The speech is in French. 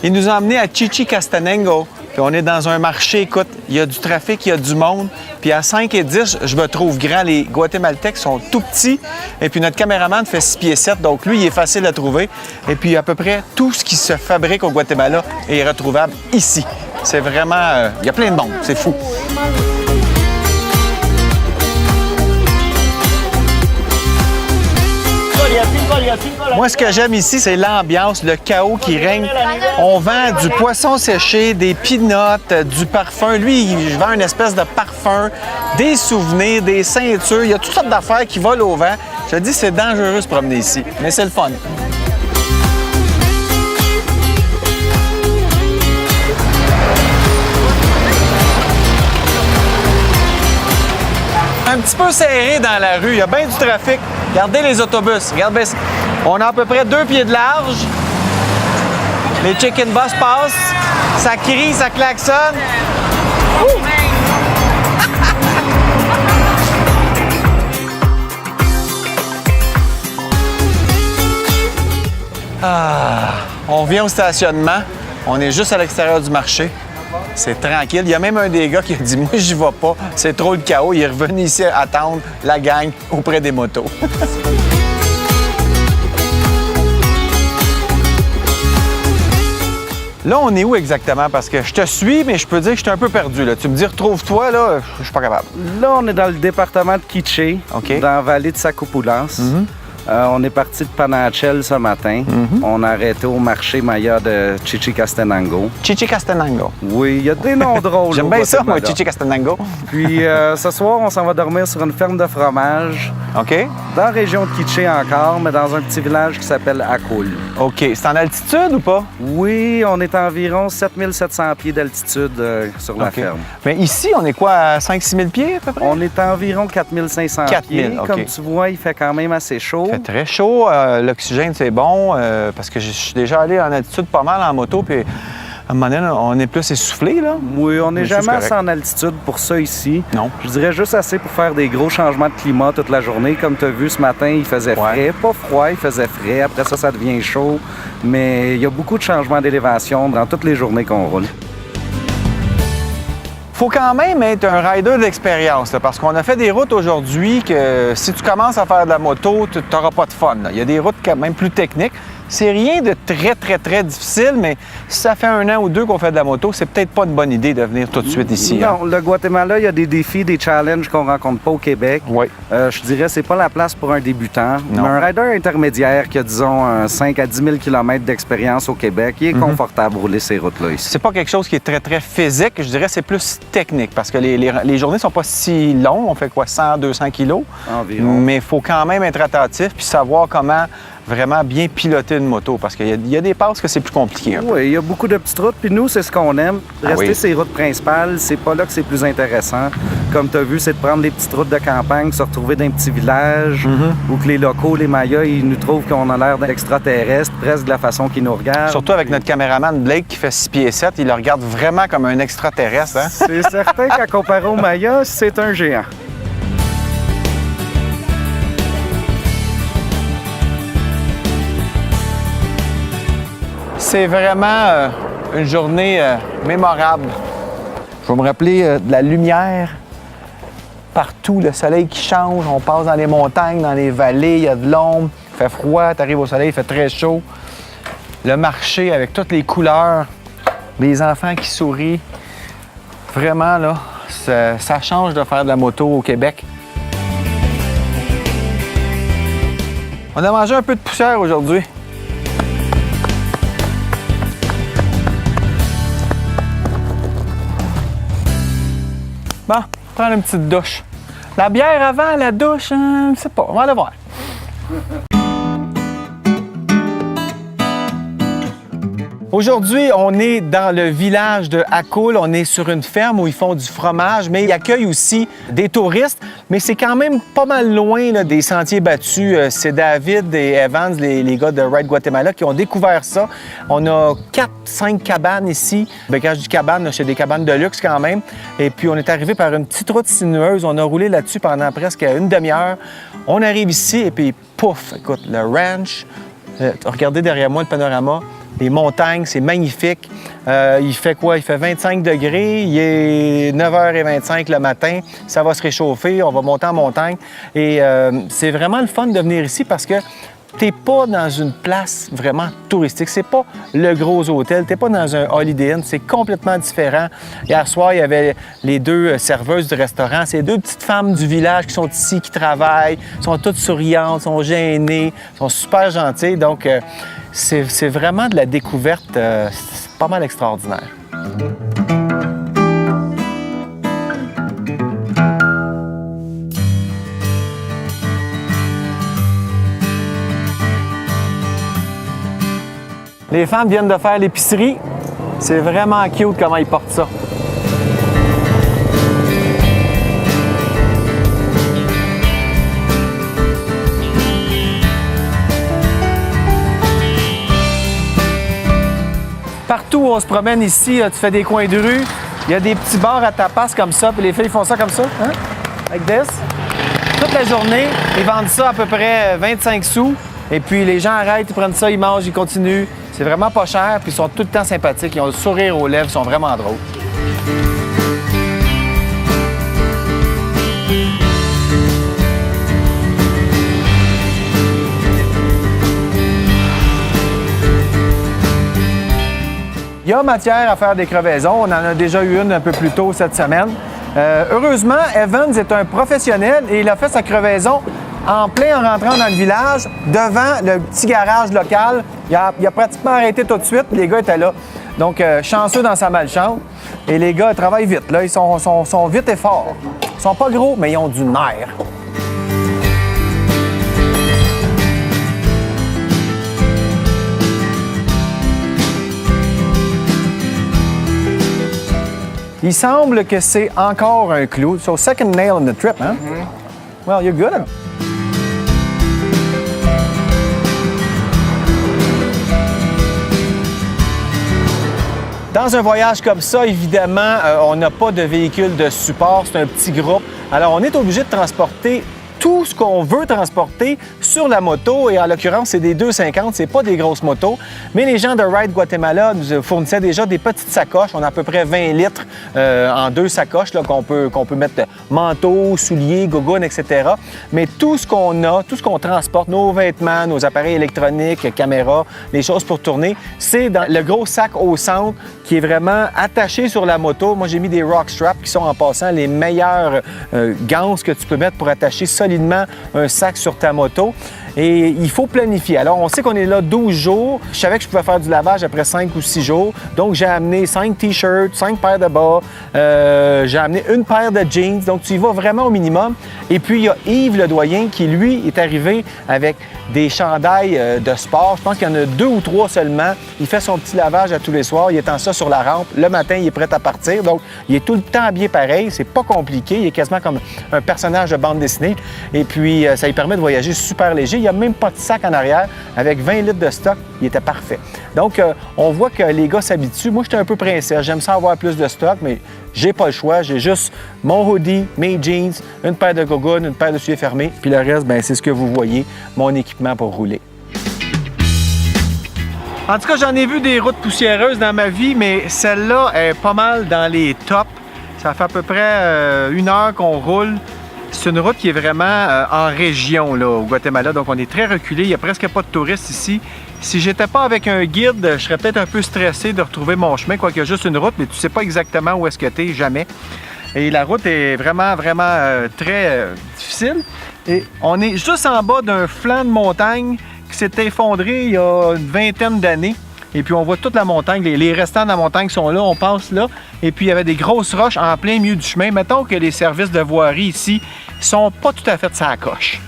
Il nous a emmenés à Chichicastenango. Puis on est dans un marché, écoute, il y a du trafic, il y a du monde. Puis à 5 et 10, je me trouve grand. Les Guatémaltèques sont tout petits. Et puis notre caméraman fait 6 pieds 7, donc lui, il est facile à trouver. Et puis à peu près tout ce qui se fabrique au Guatemala est retrouvable ici. C'est vraiment... il y a plein de monde, c'est fou. Moi, ce que j'aime ici, c'est l'ambiance, le chaos qui règne. On vend du poisson séché, des peanuts, du parfum. Lui, il vend une espèce de parfum, des souvenirs, des ceintures. Il y a toutes sortes d'affaires qui volent au vent. Je te dis, c'est dangereux de se promener ici, mais c'est le fun. Un petit peu serré dans la rue, il y a bien du trafic. Regardez les autobus, regardez ça. On a à peu près 2 pieds de large. Les chicken bus passent, ça crie, ça klaxonne. On vient au stationnement, on est juste à l'extérieur du marché. C'est tranquille. Il y a même un des gars qui a dit « Moi, j'y vais pas. C'est trop le chaos. » Il est revenu ici attendre la gang auprès des motos. Là, on est où exactement? Parce que je te suis, mais je peux dire que je suis un peu perdu. Là. Tu me dis « Retrouve-toi », là, je suis pas capable. Là, on est dans le département de Quiché, dans la vallée de Sacopulas. On est parti de Panachel ce matin. On a arrêté au marché Maya de Chichicastenango. Chichicastenango. Oui, il y a des noms drôles. J'aime bien ça, moi, Chichicastenango. Puis ce soir, on s'en va dormir sur une ferme de fromage. OK. Dans la région de Quiché encore, mais dans un petit village qui s'appelle Acul. OK. C'est en altitude ou pas? Oui, on est à environ 7700 pieds d'altitude sur la ferme. Mais ici, on est quoi, à 5-6 000 pieds à peu près? On est à environ 4500 pieds. Comme tu vois, il fait quand même assez chaud. Il fait très chaud. L'oxygène, c'est bon parce que je suis déjà allé en altitude pas mal en moto. Puis à un moment donné, on est plus essoufflé, là. Oui, on n'est jamais assez en altitude pour ça ici. Non. Je dirais juste assez pour faire des gros changements de climat toute la journée. Comme tu as vu ce matin, il faisait frais. Pas froid, il faisait frais. Après ça, ça devient chaud. Mais il y a beaucoup de changements d'élévation dans toutes les journées qu'on roule. Faut quand même être un rider d'expérience, parce qu'on a fait des routes aujourd'hui que si tu commences à faire de la moto, tu n'auras pas de fun. Là. Il y a des routes quand même plus techniques. C'est rien de très difficile, mais si ça fait 1 an ou 2 qu'on fait de la moto, c'est peut-être pas une bonne idée de venir tout de suite ici. Non, le Guatemala, il y a des défis, des challenges qu'on rencontre pas au Québec. Oui. Je dirais c'est pas la place pour un débutant. Non. Mais un rider intermédiaire qui a, disons, 5 à 10 000 km d'expérience au Québec, il est confortable de rouler ces routes-là ici. C'est pas quelque chose qui est très physique, je dirais c'est plus technique, parce que les journées sont pas si longues, on fait quoi, 100-200 kilos? Environ. Mais il faut quand même être attentif puis savoir comment vraiment bien piloter une moto, parce qu'il y a des passes que c'est plus compliqué. Oui, il y a beaucoup de petites routes, puis nous, c'est ce qu'on aime. Rester ces routes principales, c'est pas là que c'est plus intéressant. Comme tu as vu, c'est de prendre les petites routes de campagne, se retrouver dans un petit village, où que les locaux, les Mayas, ils nous trouvent qu'on a l'air d'extraterrestres, presque de la façon qu'ils nous regardent. Surtout avec notre caméraman Blake qui fait 6 pieds 7, il le regarde vraiment comme un extraterrestre. Hein? C'est certain qu'à comparer aux Mayas, c'est un géant. C'est vraiment une journée mémorable. Je vais me rappeler de la lumière partout, le soleil qui change. On passe dans les montagnes, dans les vallées, il y a de l'ombre, il fait froid, tu arrives au soleil, il fait très chaud. Le marché avec toutes les couleurs, les enfants qui sourient. Vraiment, là, ça change de faire de la moto au Québec. On a mangé un peu de poussière aujourd'hui. Bon, prendre une petite douche. La bière avant, la douche, je sais pas, on va aller voir. Aujourd'hui, on est dans le village de Acul. On est sur une ferme où ils font du fromage, mais ils accueillent aussi des touristes. Mais c'est quand même pas mal loin là, des sentiers battus. C'est David et Evans, les gars de Ride Guatemala, qui ont découvert ça. On a 4-5 cabanes ici. Ben, quand je dis cabane, c'est des cabanes de luxe quand même. Et puis, on est arrivé par une petite route sinueuse. On a roulé là-dessus pendant presque une demi-heure. On arrive ici et puis, pouf, écoute, le ranch. Regardez derrière moi le panorama. les montagnes, c'est magnifique. Il fait quoi? Il fait 25 degrés, il est 9h25 le matin, ça va se réchauffer, on va monter en montagne. Et c'est vraiment le fun de venir ici parce que t'es pas dans une place vraiment touristique. C'est pas le gros hôtel. T'es pas dans un Holiday Inn. C'est complètement différent. Hier soir, il y avait les deux serveuses du restaurant. C'est deux petites femmes du village qui sont ici, qui travaillent, sont toutes souriantes, sont gênées, sont super gentilles. Donc, c'est vraiment de la découverte. C'est pas mal extraordinaire. Les femmes viennent de faire l'épicerie. C'est vraiment cute comment ils portent ça. Partout où on se promène ici, tu fais des coins de rue, il y a des petits bars à tapas comme ça, puis les filles font ça comme ça, hein? Like this. Toute la journée, ils vendent ça à peu près 25 sous. Et puis les gens arrêtent, ils prennent ça, ils mangent, ils continuent. C'est vraiment pas cher, puis ils sont tout le temps sympathiques, ils ont le sourire aux lèvres, ils sont vraiment drôles. Il y a matière à faire des crevaisons. On en a déjà eu une un peu plus tôt cette semaine. Heureusement, Evans est un professionnel et il a fait sa crevaison en rentrant dans le village, devant le petit garage local. Il a pratiquement arrêté tout de suite, les gars étaient là. Donc, chanceux dans sa malchance. Et les gars travaillent vite, là. Ils sont vite et forts. Ils sont pas gros, mais ils ont du nerf. Il semble que c'est encore un clou. So, second nail in the trip, hein? Mm-hmm. Well, you're good. Dans un voyage comme ça, évidemment, on n'a pas de véhicule de support, c'est un petit groupe. Alors, on est obligé de transporter tout ce qu'on veut transporter sur la moto, et en l'occurrence, c'est des 250, c'est pas des grosses motos. Mais les gens de Ride Guatemala nous fournissaient déjà des petites sacoches. On a à peu près 20 litres en 2 sacoches qu'on peut mettre manteau, souliers, gogoune, etc. Mais tout ce qu'on a, tout ce qu'on transporte, nos vêtements, nos appareils électroniques, caméras, les choses pour tourner, c'est dans le gros sac au centre qui est vraiment attaché sur la moto. Moi, j'ai mis des rock straps qui sont en passant les meilleures ganses que tu peux mettre pour attacher solidement un sac sur ta moto. Et il faut planifier. Alors, on sait qu'on est là 12 jours. Je savais que je pouvais faire du lavage après 5 ou 6 jours. Donc, j'ai amené 5 T-shirts, 5 paires de bas. J'ai amené une paire de jeans. Donc, tu y vas vraiment au minimum. Et puis, il y a Yves le doyen qui, lui, est arrivé avec des chandails de sport. Je pense qu'il y en a 2 ou 3 seulement. Il fait son petit lavage à tous les soirs. Il étend ça sur la rampe. Le matin, il est prêt à partir. Donc, il est tout le temps habillé pareil. C'est pas compliqué. Il est quasiment comme un personnage de bande dessinée. Et puis, ça lui permet de voyager super léger. Il n'y a même pas de sac en arrière. Avec 20 litres de stock, il était parfait. Donc, on voit que les gars s'habituent. Moi, j'étais un peu princesse. J'aime ça avoir plus de stock, mais j'ai pas le choix. J'ai juste mon hoodie, mes jeans, une paire de gogoons, une paire de souliers fermés. Puis le reste, bien, c'est ce que vous voyez, mon équipement pour rouler. En tout cas, j'en ai vu des routes poussiéreuses dans ma vie, mais celle-là est pas mal dans les tops. Ça fait à peu près 1 heure qu'on roule. C'est une route qui est vraiment en région là, au Guatemala, donc on est très reculé. Il n'y a presque pas de touristes ici. Si j'étais pas avec un guide, je serais peut-être un peu stressé de retrouver mon chemin, quoique juste une route, mais tu sais pas exactement où est-ce que tu es, jamais. Et la route est vraiment très difficile. Et on est juste en bas d'un flanc de montagne qui s'est effondré il y a une vingtaine d'années. Et puis on voit toute la montagne, les restants de la montagne sont là, on passe là. Et puis il y avait des grosses roches en plein milieu du chemin. Mettons que les services de voirie ici sont pas tout à fait de sa coche.